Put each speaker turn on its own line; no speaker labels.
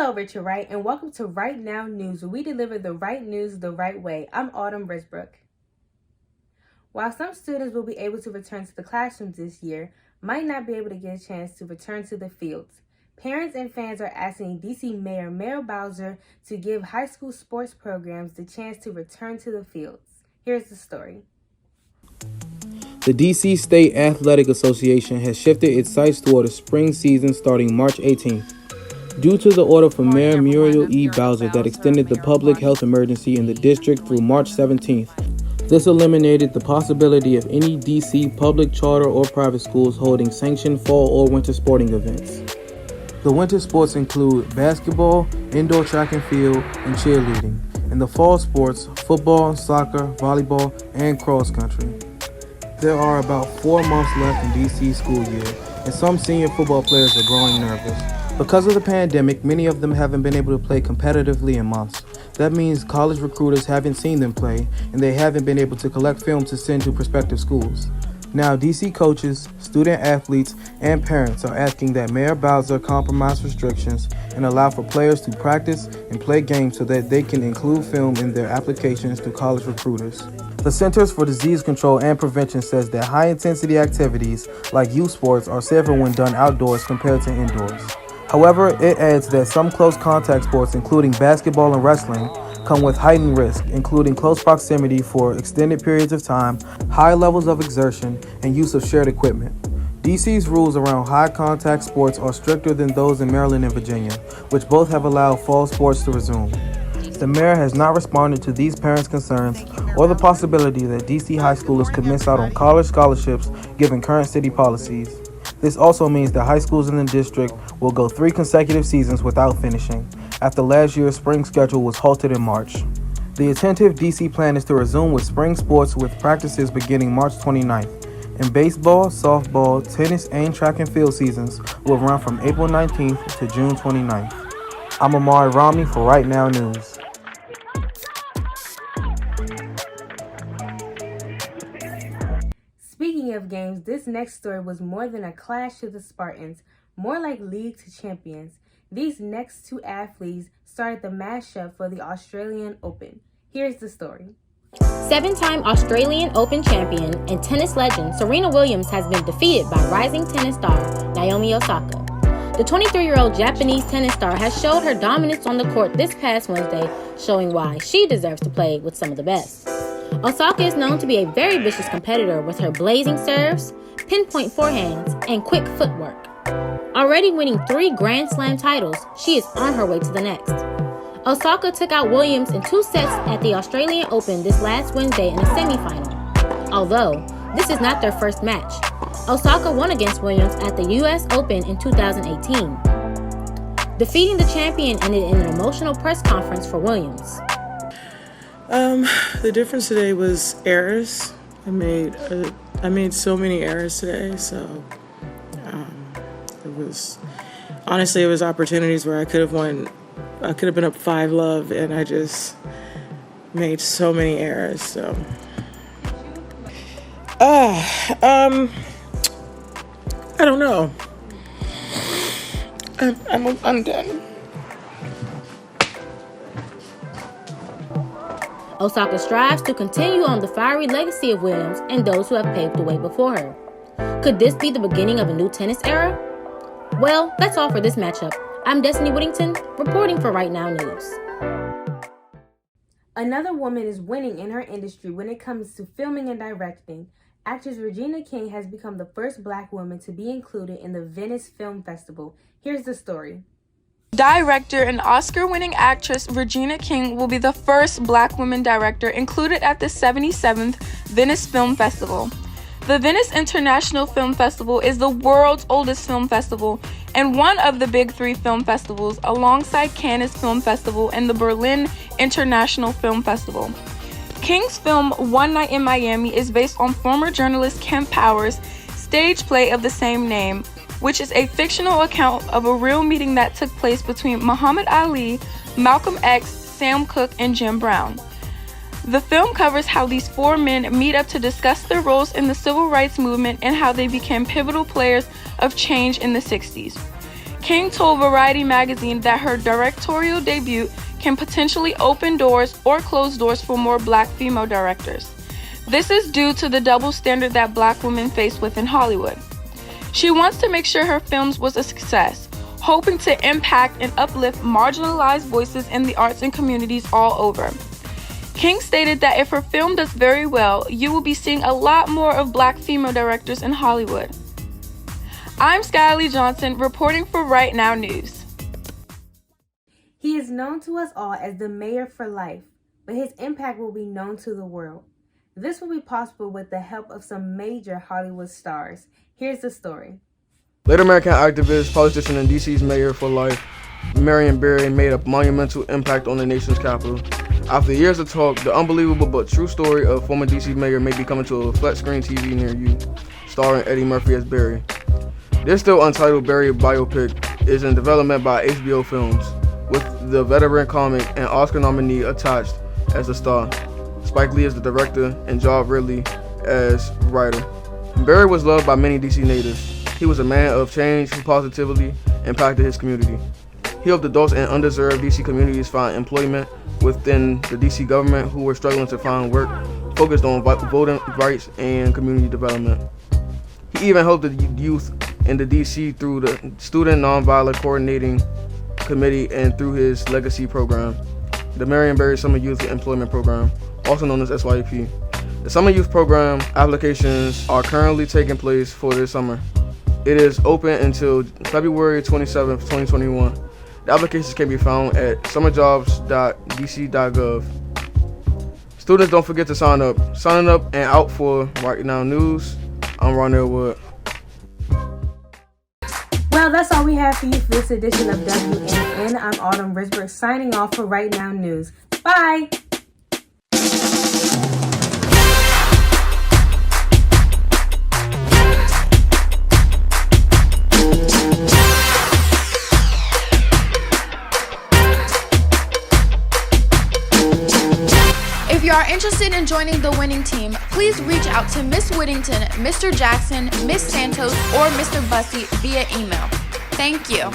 Hello, Richard Wright, and welcome to Right Now News, where we deliver the right news the right way. I'm Autumn Risbrook. While some students will be able to return to the classrooms this year, might not be able to get a chance to return to the fields. Parents and fans are asking D.C. Mayor Marion Bowser to give high school sports programs the chance to return to the fields. Here's the story.
The D.C. State Athletic Association has shifted its sights toward a spring season starting March 18th. Due to the order from Mayor Marion E. Bowser that extended the public health emergency in the district through March 17th, this eliminated the possibility of any D.C. public, charter, or private schools holding sanctioned fall or winter sporting events. The winter sports include basketball, indoor track and field, and cheerleading, and the fall sports, football, soccer, volleyball, and cross country. There are about 4 months left in D.C. school year, and some senior football players are growing nervous. Because of the pandemic, many of them haven't been able to play competitively in months. That means college recruiters haven't seen them play, and they haven't been able to collect film to send to prospective schools. Now, D.C. coaches, student athletes, and parents are asking that Mayor Bowser compromise restrictions and allow for players to practice and play games so that they can include film in their applications to college recruiters. The Centers for Disease Control and Prevention says that high-intensity activities like youth sports are safer when done outdoors compared to indoors. However, it adds that some close contact sports, including basketball and wrestling, come with heightened risk, including close proximity for extended periods of time, high levels of exertion, and use of shared equipment. DC's rules around high contact sports are stricter than those in Maryland and Virginia, which both have allowed fall sports to resume. The mayor has not responded to these parents' concerns or the possibility that DC high schoolers could miss out on college scholarships given current city policies. This also means that high schools in the district will go 3 consecutive seasons without finishing, after last year's spring schedule was halted in March. The attentive DC plan is to resume with spring sports with practices beginning March 29th, and baseball, softball, tennis, and track and field seasons will run from April 19th to June 29th. I'm Amari Romney for Right Now News.
Speaking of games, this next story was more than a clash to the Spartans, more like league to champions. These next 2 athletes started the mashup for the Australian Open. Here's the story.
7-time Australian Open champion and tennis legend Serena Williams has been defeated by rising tennis star Naomi Osaka. The 23-year-old Japanese tennis star has showed her dominance on the court this past Wednesday, showing why she deserves to play with some of the best. Osaka is known to be a very vicious competitor with her blazing serves, pinpoint forehands, and quick footwork. Already winning 3 Grand Slam titles, she is on her way to the next. Osaka took out Williams in 2 sets at the Australian Open this last Wednesday in a semifinal. Although this is not their first match, Osaka won against Williams at the U.S. Open in 2018. Defeating the champion ended in an emotional press conference for Williams.
The difference today was errors. I made so many errors today, so it was opportunities where I could have won. I could have been up 5-love, and I just made so many errors. So, I don't know. I'm done.
Osaka strives to continue on the fiery legacy of Williams and those who have paved the way before her. Could this be the beginning of a new tennis era? Well, that's all for this matchup. I'm Destiny Whittington, reporting for Right Now News.
Another woman is winning in her industry when it comes to filming and directing. Actress Regina King has become the first Black woman to be included in the Venice Film Festival. Here's the story.
Director and Oscar-winning actress Regina King will be the first Black woman director included at the 77th Venice Film Festival. The Venice International Film Festival is the world's oldest film festival and one of the big 3 film festivals alongside Cannes Film Festival and the Berlin International Film Festival. King's film One Night in Miami is based on former journalist Kemp Powers' stage play of the same name, which is a fictional account of a real meeting that took place between Muhammad Ali, Malcolm X, Sam Cooke, and Jim Brown. The film covers how these 4 men meet up to discuss their roles in the civil rights movement and how they became pivotal players of change in the 60s. King told Variety magazine that her directorial debut can potentially open doors or close doors for more black female directors. This is due to the double standard that black women face within Hollywood. She wants to make sure her films was a success, hoping to impact and uplift marginalized voices in the arts and communities all over. King stated that if her film does very well, you will be seeing a lot more of black female directors in Hollywood. I'm Skylee Johnson, reporting for Right Now News.
He is known to us all as the mayor for life, but his impact will be known to the world. This will be possible with the help of some major Hollywood stars. Here's the story.
Later American activist, politician, and DC's mayor for life, Marion Barry made a monumental impact on the nation's capital. After years of talk, the unbelievable but true story of former DC mayor may be coming to a flat-screen TV near you, starring Eddie Murphy as Barry. This still untitled Barry biopic is in development by HBO Films, with the veteran comic and Oscar nominee attached as the star, Spike Lee as the director, and Job Ridley as writer. Barry was loved by many DC natives. He was a man of change who positively impacted his community. He helped adults in underserved DC communities find employment within the DC government who were struggling to find work, focused on voting rights and community development. He even helped the youth in the DC through the Student Nonviolent Coordinating Committee and through his legacy program, the Marion Barry Summer Youth Employment Program, also known as SYEP. The Summer Youth Program applications are currently taking place for this summer. It is open until February 27, 2021. The applications can be found at summerjobs.dc.gov. Students, don't forget to sign up. Signing up and out for Right Now News. I'm Ronell Wood.
Well, that's all we have for you for this edition of WNN. I'm Autumn Risberg signing off for Right Now News. Bye!
If you are interested in joining the winning team, please reach out to Miss Whittington, Mr. Jackson, Miss Santos, or Mr. Bussey via email. Thank you.